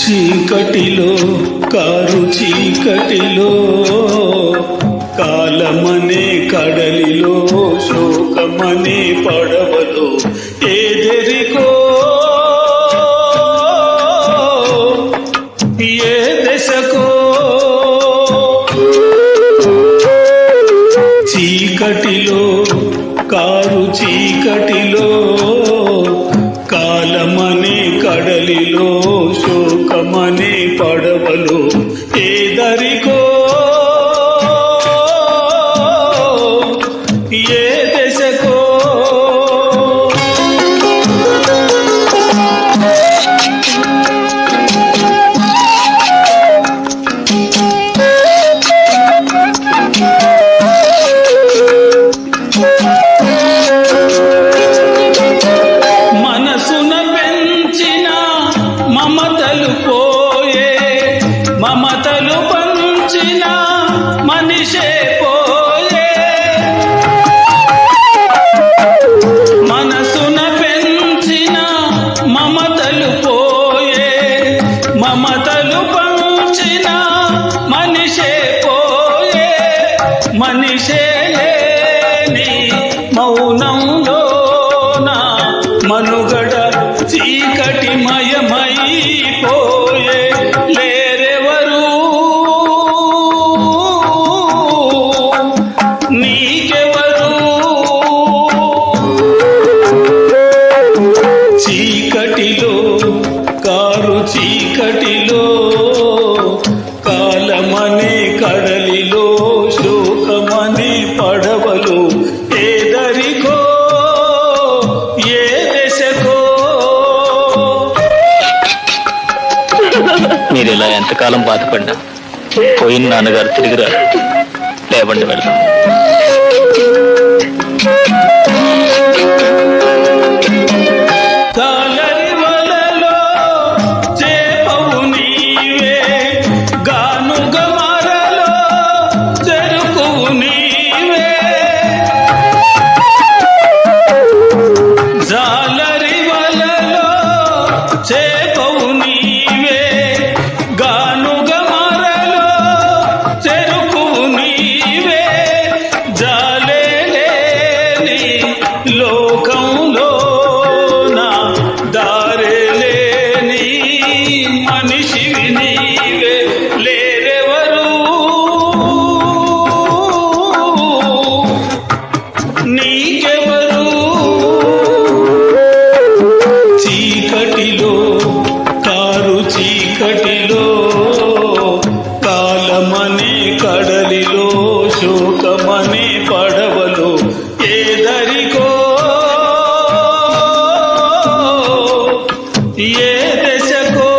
చీకటిలో కారు చీకటిలో కాలమనే కడలిలో శోకమనే పడవలో ఏదెరికో ఏ దశకో చీకటిలో కారు చీకటిలో కాలమనే కడలిలో శోకమనే పడవలో ఏదరికో ఏ దశకో మనసున పెంచిన మమతలు పోయే మమతలు పంచిన మనిషే పోయే మనసున పెంచిన మమతలు పోయే మమతలు పంచిన మనిషే పోయే మనిషే లేని మౌనంలోన మనుగడ చీకటి మయమైపోయే లేరెవరు నీకెవరు చీకటిలో కారు చీకటిలో కాలమనే కడలిలో శోకమనే పడవలో ఏదరికో ఏ దశకో మీరు ఇలా ఎంతకాలం బాధపడ్డా పోయిన నాన్నగారు తిరిగి రారు. లేవండి వెళ్దాం. కాలరి వలలో చేపవు నీవే గానుగ మరలో చెరుకువు నీవే జాలరి వలలో చేపవు నీవే గానుగ మరలో చెరుకువు నీవే జాలే లేని లోకంలో దారే లేని మనిషివి నీవే లేరెవరు నీకెవరు చీకటిలో కారు చీకటిలో కాలమనే కడలిలో శోకమనే పడవలో ఏదరికో ఏ దశకో